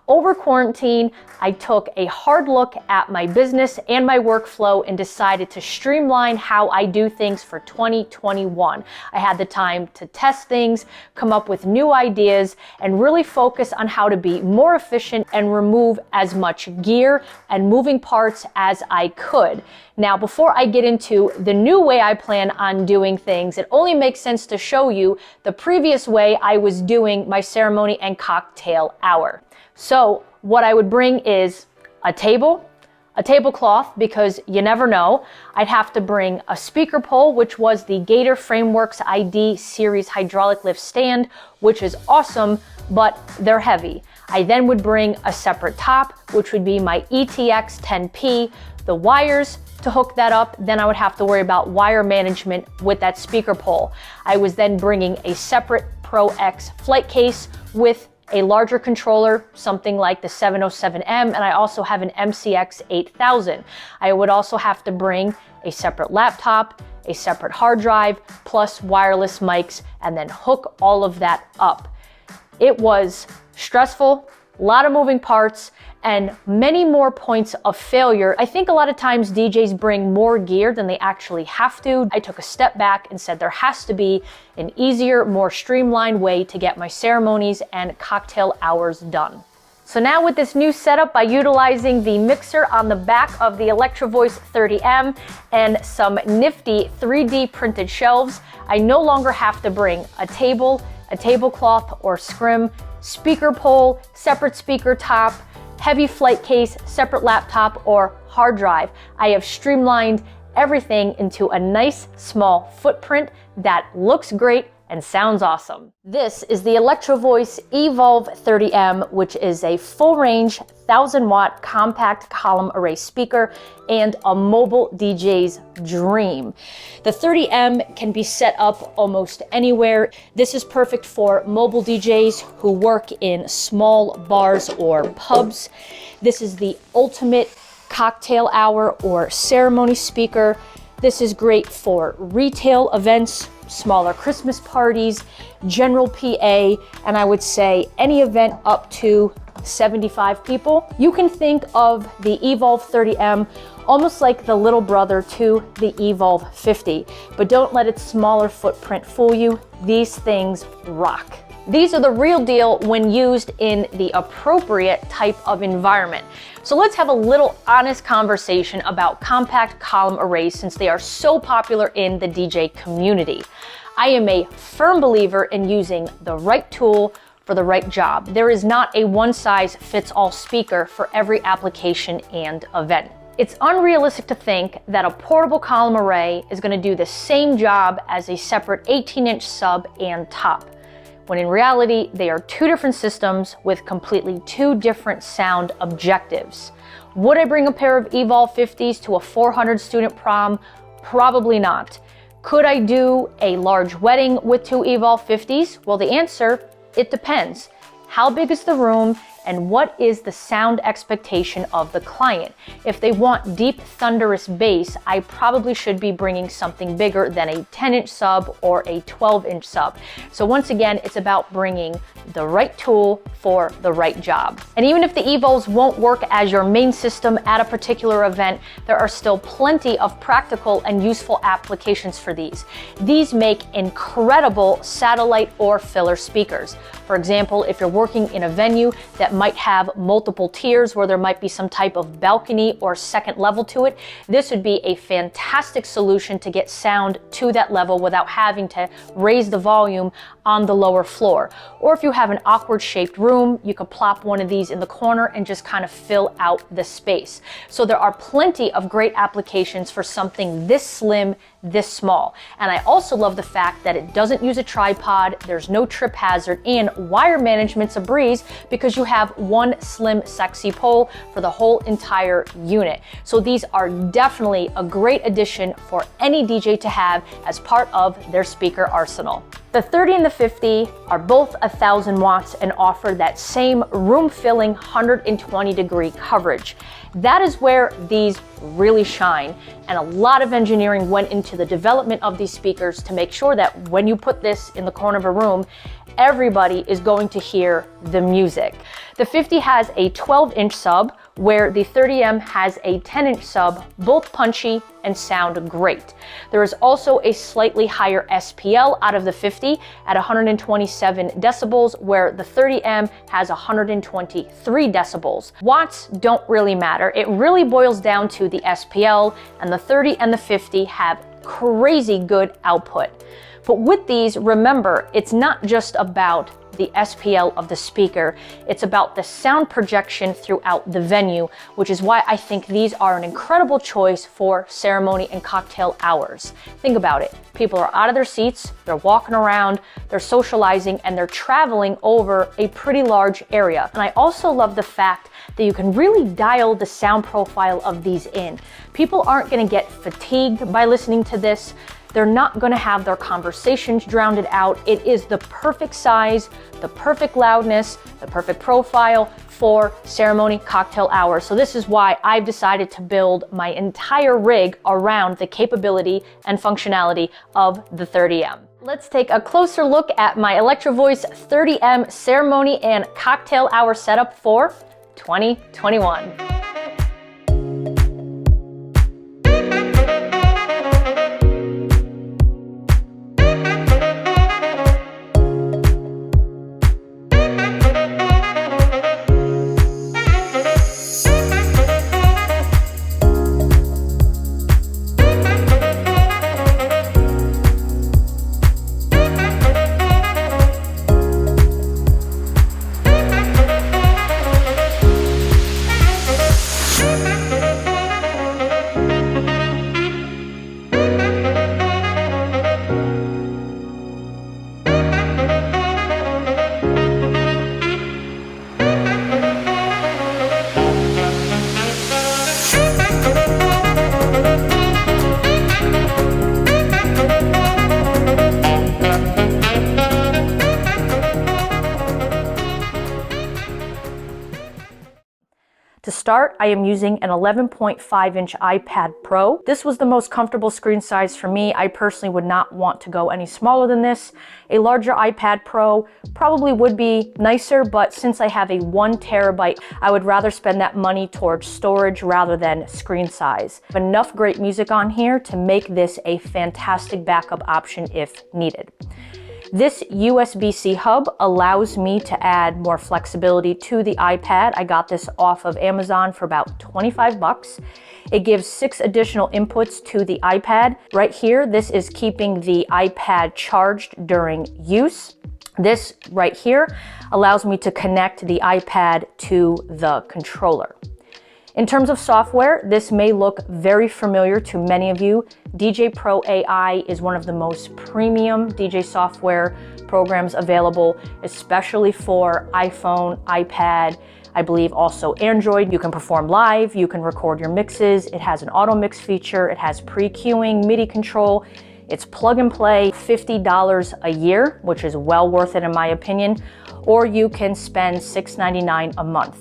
Over quarantine, I took a hard look at my business and my workflow and decided to streamline how I do things for 2021. I had the time to test things, come up with new ideas, and really focus on how to be more efficient and remove as much gear and moving parts as I could. Now, before I get into the new way I plan on doing things, it only makes sense to show you the previous way I was doing my ceremony and cocktail hour. So what I would bring is a tablecloth, because you never know. I'd have to bring a speaker pole, which was the Gator Frameworks ID series hydraulic lift stand, which is awesome, but they're heavy. I then would bring a separate top, which would be my ETX 10P, the wires to hook that up. Then I would have to worry about wire management with that speaker pole. I was then bringing a separate Pro X flight case with a larger controller, something like the 707M, and I also have an MCX 8000. I would also have to bring a separate laptop, a separate hard drive, plus wireless mics, and then hook all of that up. It was stressful, a lot of moving parts, and many more points of failure. I think a lot of times DJs bring more gear than they actually have to. I took a step back and said there has to be an easier, more streamlined way to get my ceremonies and cocktail hours done. So now with this new setup, by utilizing the mixer on the back of the Electro-Voice 30M and some nifty 3D printed shelves, I no longer have to bring a table, a tablecloth or scrim, speaker pole, separate speaker top, heavy flight case, separate laptop or hard drive. I have streamlined everything into a nice small footprint that looks great and sounds awesome. This is the Electro-Voice EVOLVE 30M, which is a full range 1000-watt compact column array speaker and a mobile DJ's dream. The 30M can be set up almost anywhere. This is perfect for mobile DJs who work in small bars or pubs. This is the ultimate cocktail hour or ceremony speaker. This is great for retail events, smaller Christmas parties, general PA, and I would say any event up to 75 people. You can think of the EVOLVE 30M almost like the little brother to the EVOLVE 50, but don't let its smaller footprint fool you. These things rock. These are the real deal when used in the appropriate type of environment. So let's have a little honest conversation about compact column arrays, since they are so popular in the DJ community. I am a firm believer in using the right tool for the right job. There is not a one-size-fits-all speaker for every application and event. It's unrealistic to think that a portable column array is going to do the same job as a separate 18-inch sub and top, when in reality, they are two different systems with completely two different sound objectives. Would I bring a pair of EVOLVE 50s to a 400 student prom? Probably not. Could I do a large wedding with two EVOLVE 50s? Well, the answer, it depends. How big is the room? And what is the sound expectation of the client? If they want deep, thunderous bass, I probably should be bringing something bigger than a 10-inch sub or a 12-inch sub. So once again, it's about bringing the right tool for the right job. And even if the EVOLVEs won't work as your main system at a particular event, there are still plenty of practical and useful applications for these. These make incredible satellite or filler speakers. For example, if you're working in a venue that might have multiple tiers where there might be some type of balcony or second level to it, this would be a fantastic solution to get sound to that level without having to raise the volume on the lower floor. Or if you have an awkward shaped room, you could plop one of these in the corner and just kind of fill out the space. So there are plenty of great applications for something this slim, this small. And I also love the fact that it doesn't use a tripod, there's no trip hazard, and wire management's a breeze because you have one slim, sexy pole for the whole entire unit. So these are definitely a great addition for any DJ to have as part of their speaker arsenal. The 30 and the 50 are both 1,000 watts and offer that same room-filling 120-degree coverage. That is where these really shine, and a lot of engineering went into the development of these speakers to make sure that when you put this in the corner of a room, everybody is going to hear the music. The 50 has a 12-inch sub, where the 30M has a 10-inch sub, both punchy and sound great. There is also a slightly higher SPL out of the 50 at 127 decibels, where the 30M has 123 decibels. Watts don't really matter. It really boils down to the SPL, and the 30 and the 50 have crazy good output. But with these, remember, it's not just about the SPL of the speaker, it's about the sound projection throughout the venue, which is why I think these are an incredible choice for ceremony and cocktail hours. Think about it. People are out of their seats, they're walking around, they're socializing, and they're traveling over a pretty large area. And I also love the fact that you can really dial the sound profile of these in. People aren't gonna get fatigued by listening to this. They're not gonna have their conversations drowned out. It is the perfect size, the perfect loudness, the perfect profile for ceremony cocktail hours. So this is why I've decided to build my entire rig around the capability and functionality of the 30M. Let's take a closer look at my Electro-Voice 30M ceremony and cocktail hour setup for 2021. To start, I am using an 11.5-inch iPad Pro. This was the most comfortable screen size for me. I personally would not want to go any smaller than this. A larger iPad Pro probably would be nicer, but since I have a 1 terabyte, I would rather spend that money towards storage rather than screen size. I have enough great music on here to make this a fantastic backup option if needed. This USB-C hub allows me to add more flexibility to the iPad. I got this off of Amazon for about 25 bucks. It gives 6 additional inputs to the iPad. Right here, this is keeping the iPad charged during use. This right here allows me to connect the iPad to the controller. In terms of software, this may look very familiar to many of you. DJAY PRO AI is one of the most premium DJ software programs available, especially for iPhone, iPad, I believe also Android. You can perform live, you can record your mixes. It has an auto mix feature, it has pre-queuing, MIDI control. It's plug and play, $50 a year, which is well worth it in my opinion, or you can spend $6.99 a month.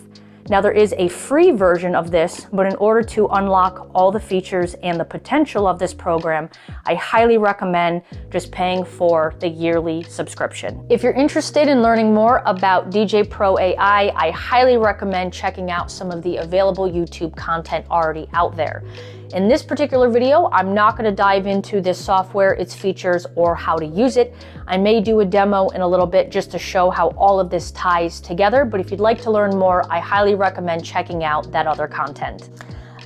Now there is a free version of this, but in order to unlock all the features and the potential of this program, I highly recommend just paying for the yearly subscription. If you're interested in learning more about DJAY PRO AI, I highly recommend checking out some of the available YouTube content already out there. In this particular video, I'm not going to dive into this software, its features, or how to use it. I may do a demo in a little bit just to show how all of this ties together, but if you'd like to learn more, I highly recommend checking out that other content.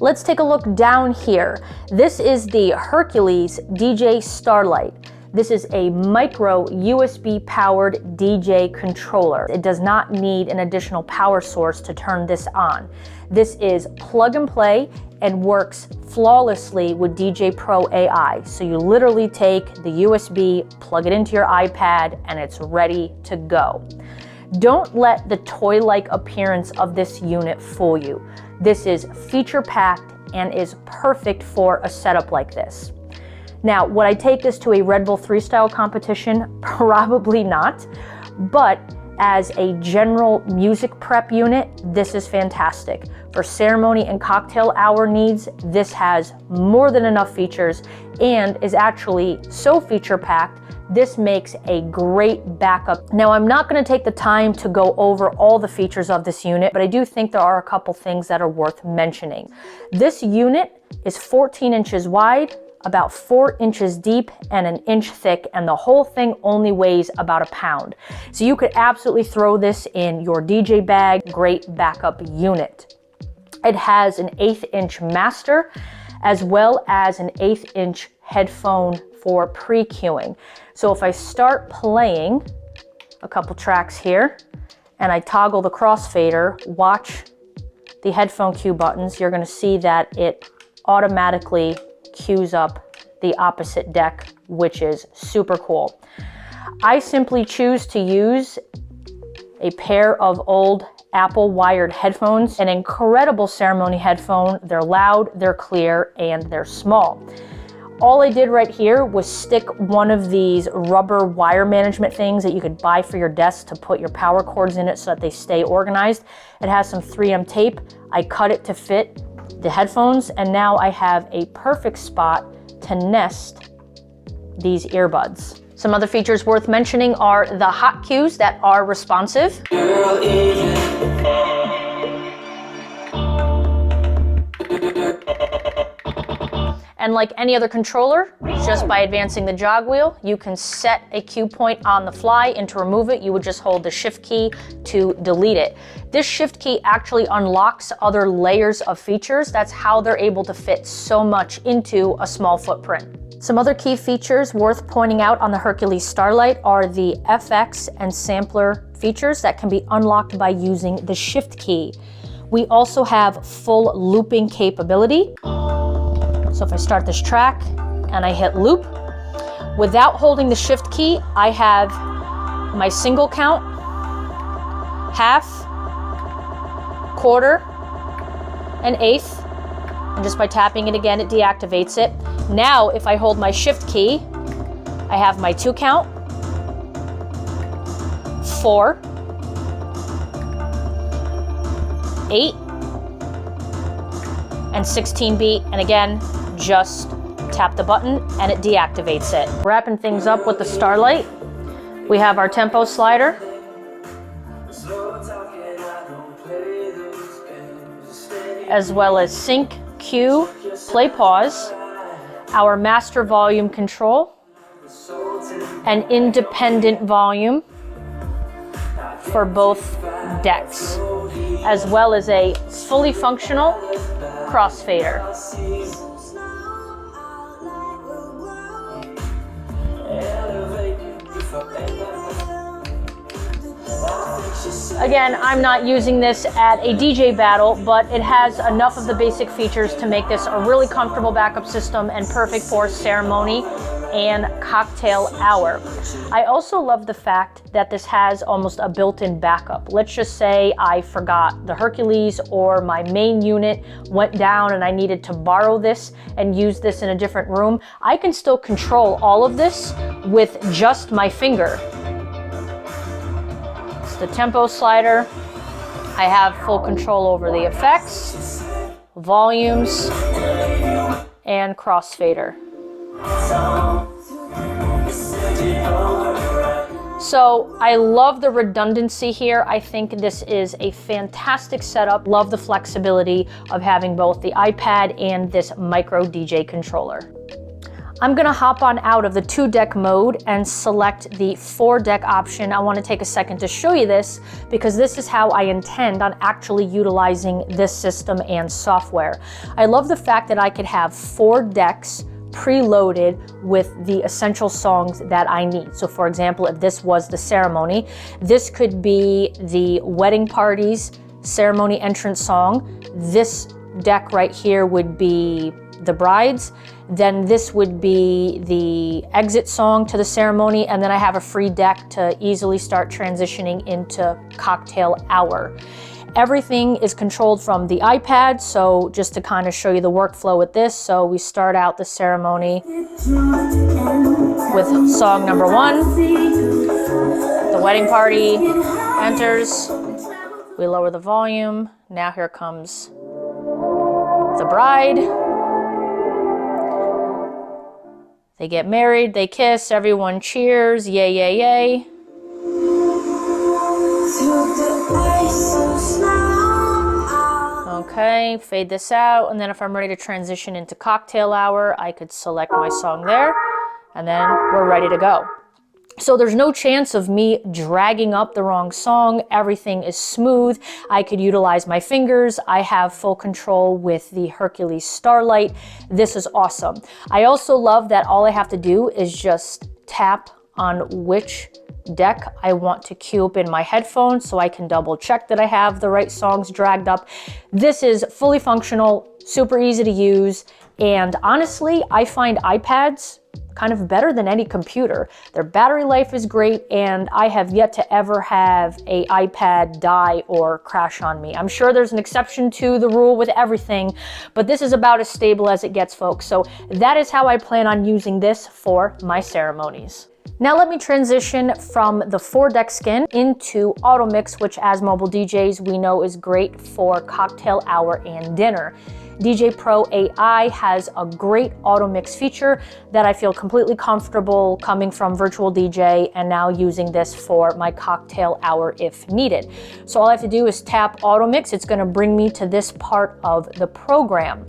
Let's take a look down here. This is the Hercules DJ STARLIGHT. This is a micro USB powered DJ controller. It does not need an additional power source to turn this on. This is plug and play and works flawlessly with DJAY PRO AI. So you literally take the USB, plug it into your iPad, and it's ready to go. Don't let the toy-like appearance of this unit fool you. This is feature-packed and is perfect for a setup like this. Now, would I take this to a Red Bull 3 style competition? Probably not, but as a general music prep unit, this is fantastic. For ceremony and cocktail hour needs, this has more than enough features and is actually so feature packed. This makes a great backup. Now, I'm not going to take the time to go over all the features of this unit, but I do think there are a couple things that are worth mentioning. This unit is 14 inches wide, about 4 inches deep, and 1 inch thick, and the whole thing only weighs about a pound. So you could absolutely throw this in your DJ bag. Great backup unit. It has an 1/8 inch master as well as an 1/8 inch headphone for pre-cueing. So if I start playing a couple tracks here and I toggle the crossfader, watch the headphone cue buttons, you're going to see that it automatically cues up the opposite deck, which is super cool. I simply choose to use a pair of old Apple wired headphones, an incredible ceremony headphone. They're loud, they're clear, and they're small. All I did right here was stick one of these rubber wire management things that you could buy for your desk to put your power cords in it so that they stay organized. It has some 3M tape. I cut it to fit the headphones, and now I have a perfect spot to nest these earbuds. Some other features worth mentioning are the hot cues that are responsive. And like any other controller, just by advancing the jog wheel, you can set a cue point on the fly, and to remove it, you would just hold the shift key to delete it. This shift key actually unlocks other layers of features. That's how they're able to fit so much into a small footprint. Some other key features worth pointing out on the Hercules Starlight are the FX and sampler features that can be unlocked by using the shift key. We also have full looping capability. So if I start this track and I hit loop, without holding the shift key, I have my single count, half, quarter, and eighth. And just by tapping it again, it deactivates it. Now, if I hold my shift key, I have my 2 count, 4, 8, and 16 beat, and again, just tap the button and it deactivates it. Wrapping things up with the Starlight, we have our tempo slider, as well as sync, cue, play, pause, our master volume control, and independent volume for both decks, as well as a fully functional crossfader. Again, I'm not using this at a DJ battle, but it has enough of the basic features to make this a really comfortable backup system and perfect for ceremony and cocktail hour. I also love the fact that this has almost a built-in backup. Let's just say I forgot the Hercules or my main unit went down and I needed to borrow this and use this in a different room. I can still control all of this with just my finger. It's the tempo slider. I have full control over the effects, volumes, and crossfader. So I love the redundancy here. I think this is a fantastic setup. Love the flexibility of having both the iPad and this micro DJ controller. I'm gonna hop on out of the 2-deck mode and select the 4-deck option. I wanna take a second to show you this because this is how I intend on actually utilizing this system and software. I love the fact that I could have 4 decks preloaded with the essential songs that I need. So for example, if this was the ceremony, this could be the wedding party's ceremony entrance song. This deck right here would be the bride's. Then this would be the exit song to the ceremony, and then I have a free deck to easily start transitioning into cocktail hour. everything is controlled from the iPad. So just to kind of show you the workflow with this. So we start out the ceremony with song number 1. The wedding party enters. We lower the volume. Now here comes the bride. They get married, they kiss, everyone cheers, yay, yay, yay. Okay, fade this out, and then if I'm ready to transition into cocktail hour, I could select my song there, and then we're ready to go. So there's no chance of me dragging up the wrong song. Everything is smooth. I could utilize my fingers. I have full control with the Hercules Starlight. This is awesome. I also love that all I have to do is just tap on which deck I want to cue up in my headphones so I can double check that I have the right songs dragged up. This is fully functional, super easy to use, and honestly, I find iPads kind of better than any computer. Their battery life is great, and I have yet to ever have a iPad die or crash on me. I'm sure there's an exception to the rule with everything, but this is about as stable as it gets, folks. So that is how I plan on using this for my ceremonies. Now let me transition from the 4-deck skin into auto mix, which as mobile DJs we know is great for cocktail hour and dinner. DJAY PRO AI has a great auto mix feature that I feel completely comfortable coming from virtual DJ and now using this for my cocktail hour if needed. So all I have to do is tap auto mix. It's going to bring me to this part of the program.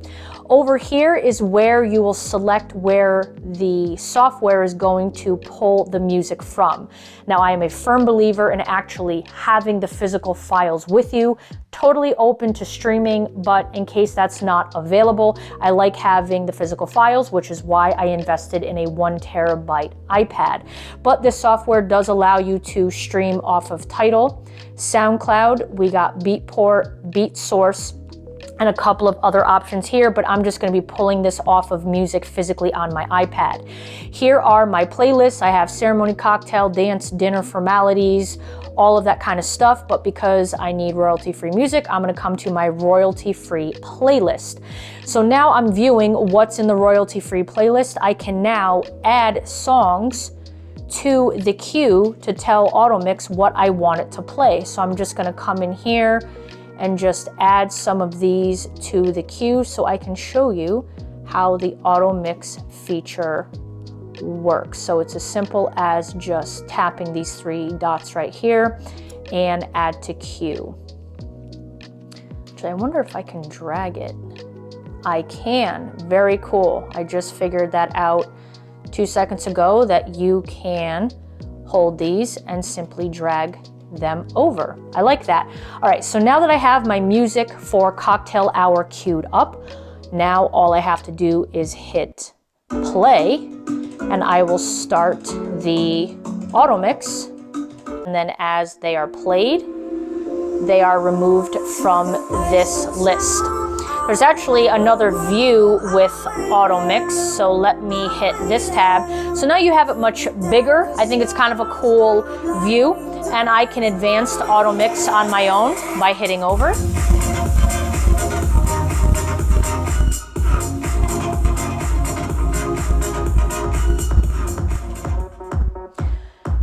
Over here is where you will select where the software is going to pull the music from. Now, I am a firm believer in actually having the physical files with you. Totally open to streaming, but in case that's not available, I like having the physical files, which is why I invested in a 1 terabyte iPad. But this software does allow you to stream off of Tidal, SoundCloud, we got Beatport, BeatSource, and a couple of other options here, but I'm just going to be pulling this off of music physically on my iPad. Here are my playlists. I have ceremony, cocktail, dance, dinner, formalities, all of that kind of stuff, but because I need royalty-free music, I'm going to come to my royalty-free playlist. So now I'm viewing what's in the royalty-free playlist. I can now add songs to the queue to tell AutoMix what I want it to play. So I'm just going to come in here and just add some of these to the queue so I can show you how the auto mix feature works. So it's as simple as just tapping these 3 dots right here and add to queue. Actually, I wonder if I can drag it. I can, very cool. I just figured that out 2 seconds ago that you can hold these and simply drag them over. I like that. All right, so now that I have my music for cocktail hour queued up, now all I have to do is hit play and I will start the auto mix. And then as they are played, they are removed from this list. There's actually another view with auto mix, so let me hit this tab. So now you have it much bigger. I think it's kind of a cool view, and I can advance to auto mix on my own by hitting over.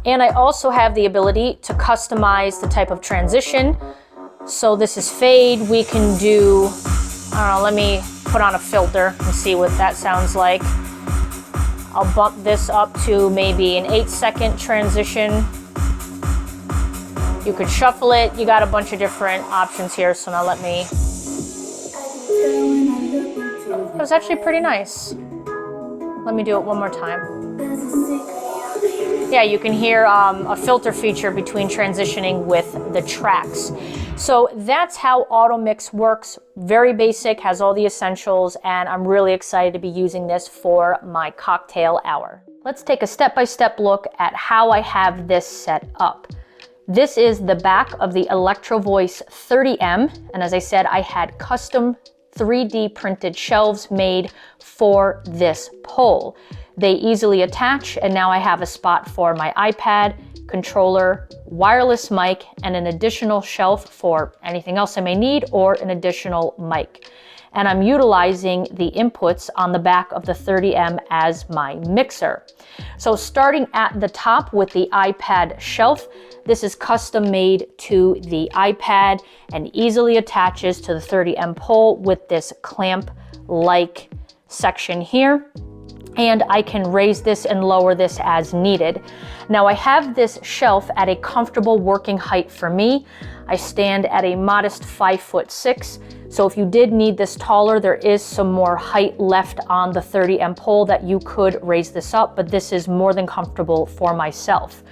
And I also have the ability to customize the type of transition. So this is fade. We can do, I don't know, let me put on a filter and see what that sounds like. I'll bump this up to maybe an 8-second transition. You could shuffle it. You got a bunch of different options here. So now let me, it was actually pretty nice. Let me do it one more time. Yeah, you can hear a filter feature between transitioning with the tracks. So that's how auto mix works. Very basic, has all the essentials, and I'm really excited to be using this for my cocktail hour. Let's take a step-by-step look at how I have this set up. This is the back of the Electro-Voice 30M, and as I said, I had custom 3D printed shelves made for this pole. They easily attach, and now I have a spot for my iPad, controller, wireless mic, and an additional shelf for anything else I may need, or an additional mic. And I'm utilizing the inputs on the back of the 30M as my mixer. So starting at the top with the iPad shelf, this is custom made to the iPad and easily attaches to the 30M pole with this clamp-like section here. And I can raise this and lower this as needed. Now I have this shelf at a comfortable working height for me. I stand at a modest 5'6". So if you did need this taller, there is some more height left on the 30M pole that you could raise this up, but this is more than comfortable for myself.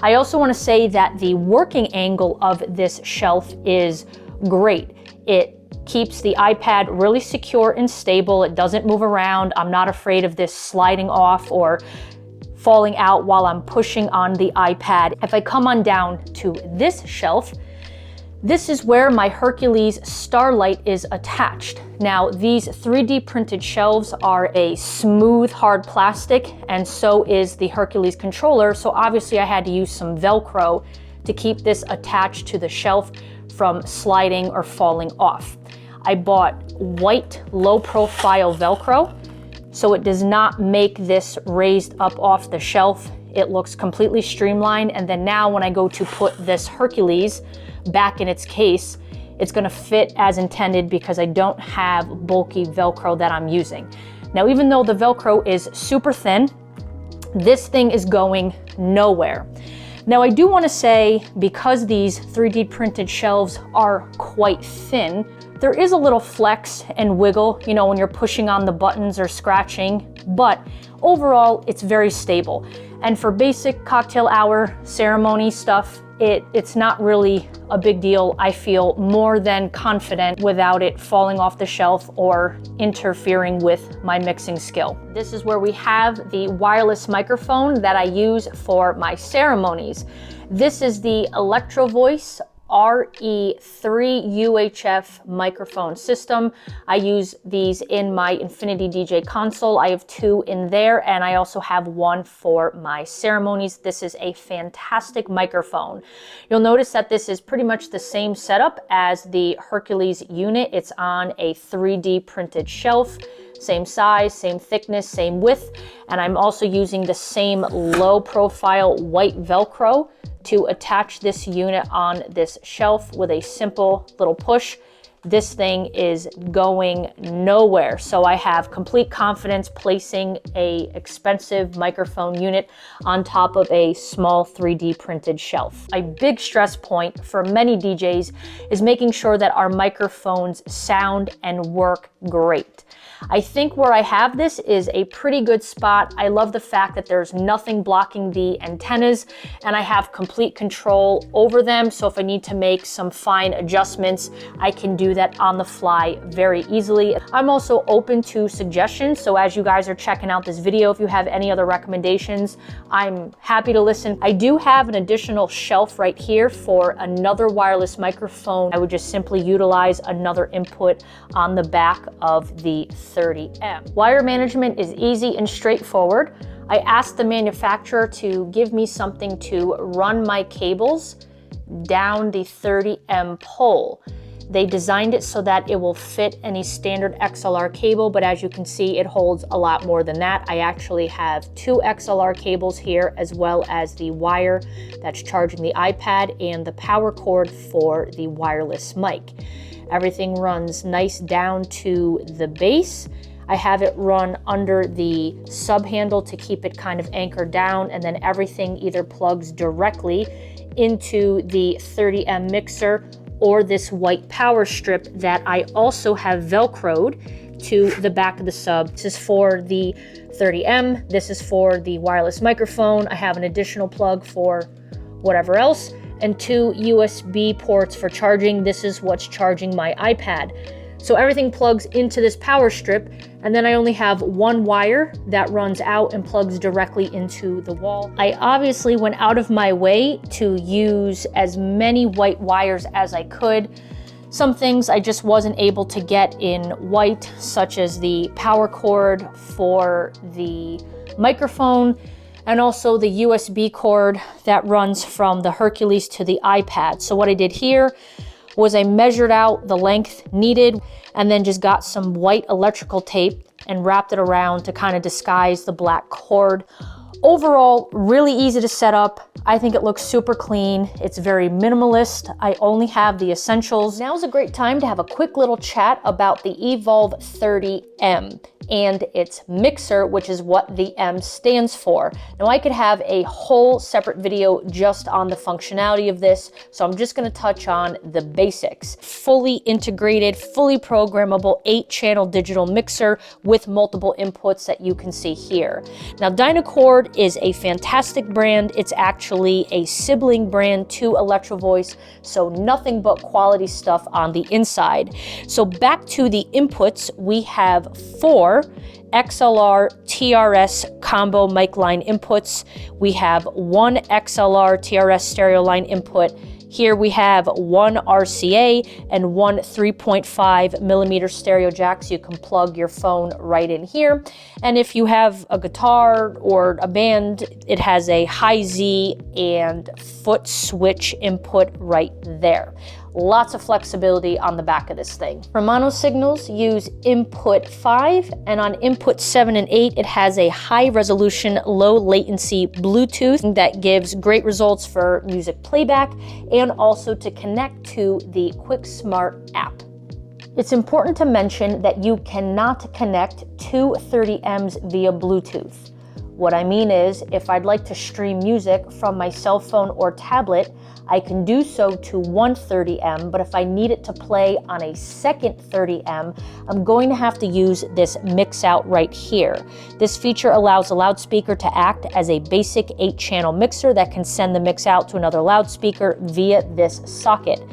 I also want to say that the working angle of this shelf is great. It keeps the iPad really secure and stable. It doesn't move around. I'm not afraid of this sliding off or falling out while I'm pushing on the iPad. If I come on down to this shelf, this is where my Hercules Starlight is attached. Now, these 3D printed shelves are a smooth, hard plastic, and so is the Hercules controller. So obviously I had to use some Velcro to keep this attached to the shelf from sliding or falling off. I bought white low profile Velcro, so it does not make this raised up off the shelf. It looks completely streamlined. And then now when I go to put this Hercules back in its case, it's gonna fit as intended because I don't have bulky Velcro that I'm using. Now, even though the Velcro is super thin, this thing is going nowhere. Now, I do wanna say, because these 3D printed shelves are quite thin, there is a little flex and wiggle, you know, when you're pushing on the buttons or scratching, but overall, it's very stable. And for basic cocktail hour ceremony stuff, it's not really a big deal. I feel more than confident without it falling off the shelf or interfering with my mixing skill. This is where we have the wireless microphone that I use for my ceremonies. This is the Electro-Voice RE3 UHF microphone system. I use these in my Infinity DJ console. I have 2 in there, and I also have 1 for my ceremonies. This is a fantastic microphone. You'll notice that this is pretty much the same setup as the Hercules unit. It's on a 3D printed shelf. Same size, same thickness, same width, and I'm also using the same low profile white Velcro to attach this unit on this shelf with a simple little push. This thing is going nowhere. So I have complete confidence placing a expensive microphone unit on top of a small 3D printed shelf. A big stress point for many DJs is making sure that our microphones sound and work great. I think where I have this is a pretty good spot. I love the fact that there's nothing blocking the antennas, and I have complete control over them. So if I need to make some fine adjustments, I can do that on the fly very easily. I'm also open to suggestions. So as you guys are checking out this video, if you have any other recommendations, I'm happy to listen. I do have an additional shelf right here for another wireless microphone. I would just simply utilize another input on the back of the 30M. Wire management is easy and straightforward. I asked the manufacturer to give me something to run my cables down the 30M pole. They designed it so that it will fit any standard XLR cable, but as you can see, it holds a lot more than that. I actually have 2 XLR cables here, as well as the wire that's charging the iPad and the power cord for the wireless mic. Everything runs nice down to the base. I have it run under the sub handle to keep it kind of anchored down, and then everything either plugs directly into the 30M mixer or this white power strip that I also have Velcroed to the back of the sub. This is for the 30M, this is for the wireless microphone. I have an additional plug for whatever else, and 2 USB ports for charging. This is what's charging my iPad. So everything plugs into this power strip, and then I only have 1 wire that runs out and plugs directly into the wall. I obviously went out of my way to use as many white wires as I could Some things I just wasn't able to get in white, such as the power cord for the microphone, and also the USB cord that runs from the Hercules to the iPad. So what I did here was I measured out the length needed and then just got some white electrical tape and wrapped it around to kind of disguise the black cord. Overall, really easy to set up. I think it looks super clean. It's very minimalist. I only have the essentials. Now's a great time to have a quick little chat about the Evolve 30M and its mixer, which is what the M stands for. Now I could have a whole separate video just on the functionality of this, so I'm just gonna touch on the basics. Fully integrated, fully programmable 8-channel digital mixer with multiple inputs that you can see here. Now DYNACORD is a fantastic brand. It's actually a sibling brand to Electro-Voice, so nothing but quality stuff on the inside. So back to the inputs, we have 4 XLR TRS combo mic line inputs. We have 1 XLR TRS stereo line input. Here we have 1 RCA and 1 3.5 millimeter stereo jack, so you can plug your phone right in here. And if you have a guitar or a band, it has a high Z and foot switch input right there. Lots of flexibility on the back of this thing. For mono signals, use input 5, and on input 7 and 8, it has a high resolution, low latency Bluetooth that gives great results for music playback and also to connect to the Quick Smart app. It's important to mention that you cannot connect to 30Ms via Bluetooth. What I mean is, if I'd like to stream music from my cell phone or tablet, I can do so to one 30M, but if I need it to play on a second 30M, I'm going to have to use this mix out right here. This feature allows a loudspeaker to act as a basic 8-channel mixer that can send the mix out to another loudspeaker via this socket.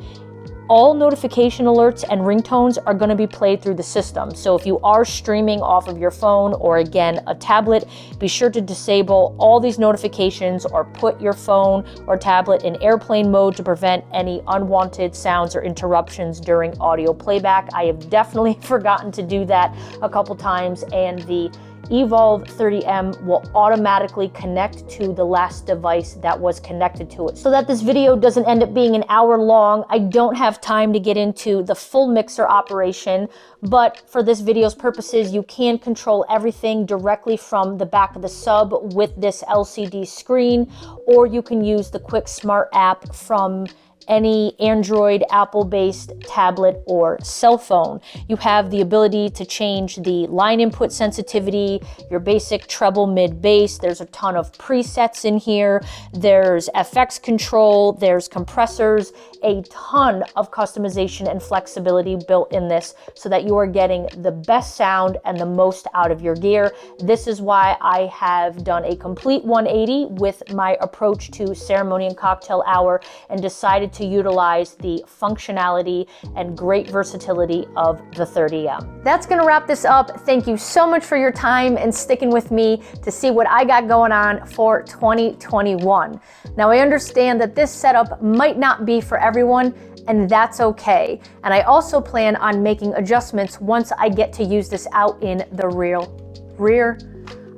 All notification alerts and ringtones are going to be played through the system. So if you are streaming off of your phone or again a tablet, be sure to disable all these notifications or put your phone or tablet in airplane mode to prevent any unwanted sounds or interruptions during audio playback. I have definitely forgotten to do that a couple times, and the Evolve 30M will automatically connect to the last device that was connected to it. So that this video doesn't end up being an hour long, I don't have time to get into the full mixer operation, but for this video's purposes, you can control everything directly from the back of the sub with this LCD screen, or you can use the Quick Smart app from any Android, Apple-based tablet or cell phone. You have the ability to change the line input sensitivity, your basic treble, mid, bass. There's a ton of presets in here. There's FX control, there's compressors, a ton of customization and flexibility built in this so that you are getting the best sound and the most out of your gear. This is why I have done a complete 180 with my approach to Ceremony and Cocktail Hour and decided to utilize the functionality and great versatility of the 30M. That's gonna wrap this up. Thank you so much for your time and sticking with me to see what I got going on for 2021. Now I understand that this setup might not be for everyone, and that's okay. And I also plan on making adjustments once I get to use this out in the rear.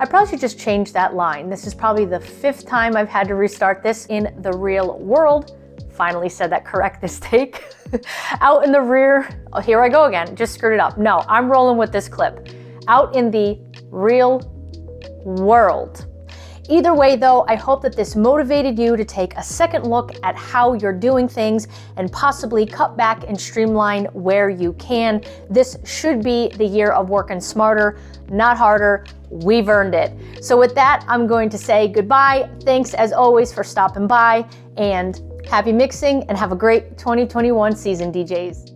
I probably should just change that line. This is probably the 5th time I've had to restart this in the real world. Finally said that correct this take. Out in the rear, oh, here I go again, just screwed it up. No, I'm rolling with this clip. Out in the real world. Either way though, I hope that this motivated you to take a second look at how you're doing things and possibly cut back and streamline where you can. This should be the year of working smarter, not harder. We've earned it. So with that, I'm going to say goodbye. Thanks as always for stopping by, and happy mixing and have a great 2021 season, DJs.